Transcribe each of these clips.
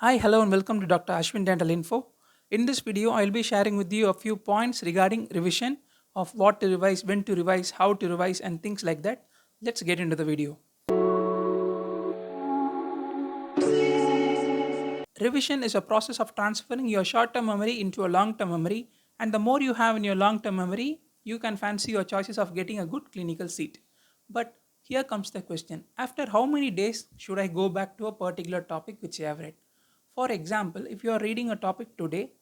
Hi, hello, and welcome to Dr. Ashwinth Dental Info. In this video, I'll be sharing with you a few points regarding revision of what to revise, when to revise, how to revise, and things like that. Let's get into the video. Revision is a process of transferring your short term memory into a long term memory, and the more you have in your long term memory, you can fancy your choices of getting a good clinical seat. But here comes the question, after how many days should I go back to a particular topic which I have read? For example, if you are reading a topic today,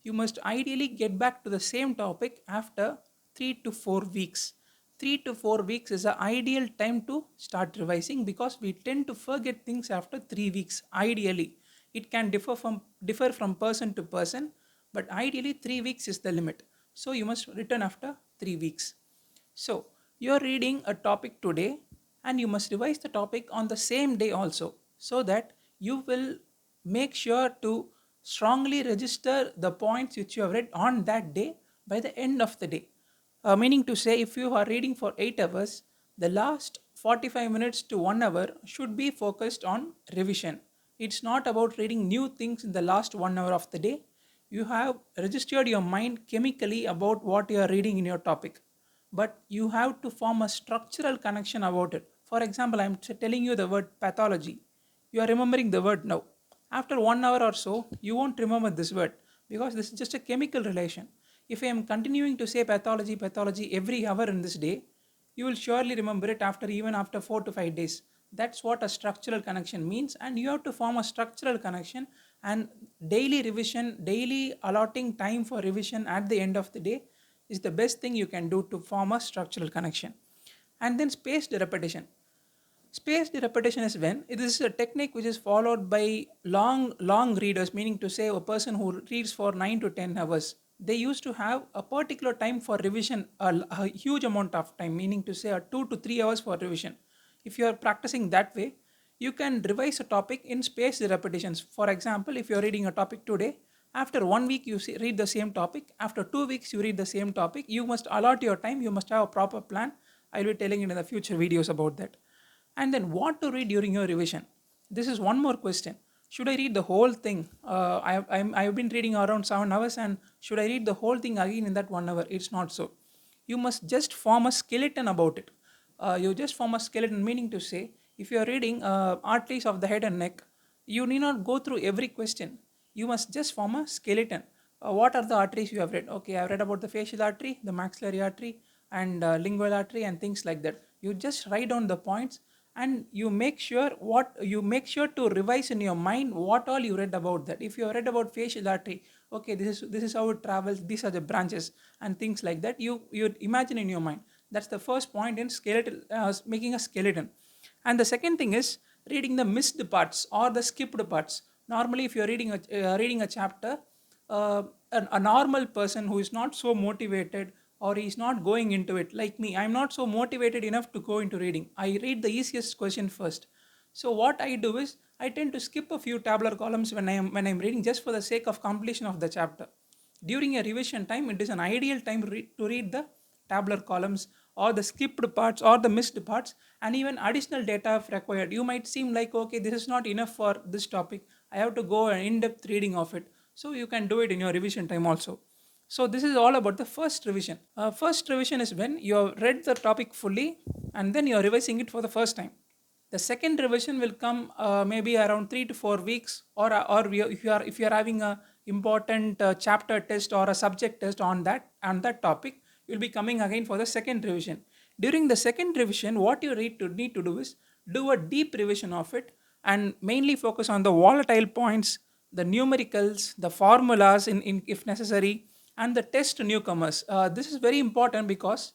you must ideally get back to the same topic after 3 to 4 weeks. 3 to 4 weeks is the ideal time to start revising because we tend to forget things after 3 weeks. Ideally, it can differ from person to person, but ideally 3 weeks is the limit. So you must return after 3 weeks. So you are reading a topic today and you must revise the topic on the same day also, so that you will make sure to strongly register the points which you have read on that day by the end of the day. Meaning to say, if you are reading for 8 hours, the last 45 minutes to 1 hour should be focused on revision. It's not about reading new things in the last 1 hour of the day. You have registered your mind chemically about what you are reading in your topic, but you have to form a structural connection about it. For example, I'm telling you the word pathology. You are remembering the word now. After 1 hour or so, you won't remember this word because this is just a chemical relation. If I am continuing to say pathology, pathology every hour in this day, you will surely remember it even after 4 to 5 days. That's what a structural connection means, and you have to form a structural connection, and daily revision, daily allotting time for revision at the end of the day is the best thing you can do to form a structural connection. And then spaced repetition. Spaced repetition is when it is a technique which is followed by long readers, meaning to say a person who reads for 9 to 10 hours. They used to have a particular time for revision, a huge amount of time, meaning to say a 2 to 3 hours for revision. If you are practicing that way, you can revise a topic in spaced repetitions. For example, if you are reading a topic today, after 1 week you read the same topic, after 2 weeks you read the same topic. You must allot your time, you must have a proper plan. I will be telling it in the future videos about that. And then what to read during your revision? This is one more question. Should I read the whole thing? I've been reading around 7 hours, and should I read the whole thing again in that 1 hour? It's not so. You must just form a skeleton about it. You just form a skeleton, meaning to say, if you are reading arteries of the head and neck, you need not go through every question. You must just form a skeleton. What are the arteries you have read? Okay, I've read about the facial artery, the maxillary artery, and lingual artery, and things like that. You just write down the points, and you make sure to revise in your mind what all you read about that. If you read about facial artery, okay, this is how it travels, these are the branches and things like that. You imagine in your mind. That's the first point in skeleton, making a skeleton. And the second thing is reading the missed parts or the skipped parts. Normally, if you're reading a chapter, a normal person who is not so motivated, or is not going into it, like me, I'm not so motivated enough to go into reading. I read the easiest question first. So what I do is I tend to skip a few tabular columns when I'm reading, just for the sake of completion of the chapter. During a revision time, it is an ideal time to read the tabular columns or the skipped parts or the missed parts, and even additional data if required. You might seem like, okay, this is not enough for this topic, I have to go an in-depth reading of it. So you can do it in your revision time also. So this is all about the first revision. First revision is when you have read the topic fully and then you are revising it for the first time. The second revision will come maybe around 3 to 4 weeks, if you are having a important chapter test or a subject test on that topic, you'll be coming again for the second revision. During the second revision, what you need to do is do a deep revision of it, and mainly focus on the volatile points, the numericals, the formulas if necessary, and the test newcomers. This is very important because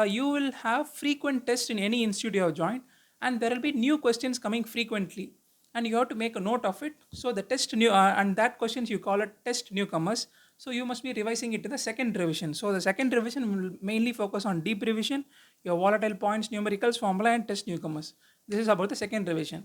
you will have frequent tests in any institute you have joined, and there will be new questions coming frequently, and you have to make a note of it. So the test new and that questions you call it test newcomers. So you must be revising it to the second revision. So the second revision will mainly focus on deep revision, your volatile points, numericals, formula, and test newcomers. This is about the second revision.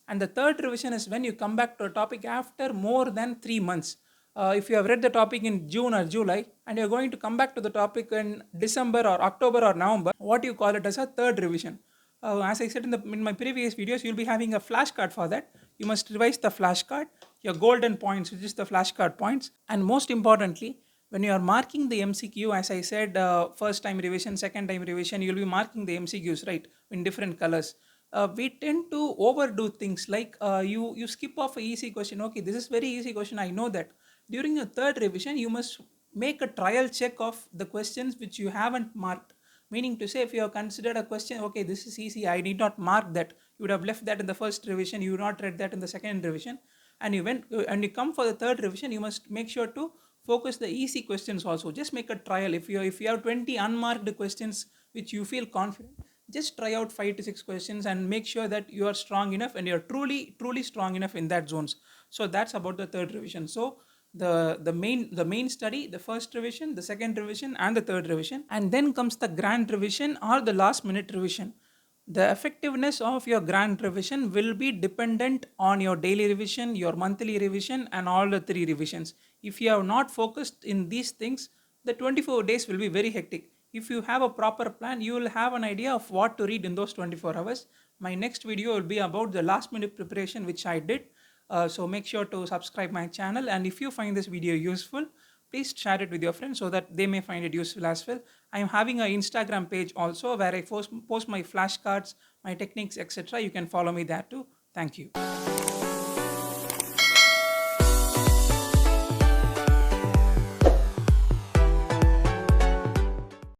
And the third revision is when you come back to a topic after more than 3 months. If you have read the topic in June or July and you're going to come back to the topic in December or October or November, what you call it as a third revision. As I said in my previous videos, you'll be having a flashcard for that. You must revise the flashcard. your golden points, which is the flashcard points. And most importantly, when you are marking the MCQ, as I said, first time revision, second time revision, you'll be marking the MCQs, right, in different colors. We tend to overdo things like you skip off a easy question. Okay, this is very easy question, I know that. During your third revision, you must make a trial check of the questions which you haven't marked. Meaning to say, if you have considered a question, okay, this is easy, I need not mark that. You would have left that in the first revision, you would not read that in the second revision, and you come for the third revision, you must make sure to focus the easy questions also. Just make a trial. If you have 20 unmarked questions which you feel confident, just try out 5 to 6 questions and make sure that you are strong enough and you're truly strong enough in that zones. So that's about the third revision. So the main study, the first revision, the second revision, and the third revision, and then comes the grand revision or the last minute revision. The effectiveness of your grand revision will be dependent on your daily revision, your monthly revision, and all the 3 revisions. If you have not focused in these things, the 24 days will be very hectic. If you have a proper plan, you will have an idea of what to read in those 24 hours. My next video will be about the last minute preparation, which I did. So make sure to subscribe my channel, and if you find this video useful, please share it with your friends so that they may find it useful as well. I am having an Instagram page also where I post my flashcards, my techniques, etc. You can follow me there too. Thank you.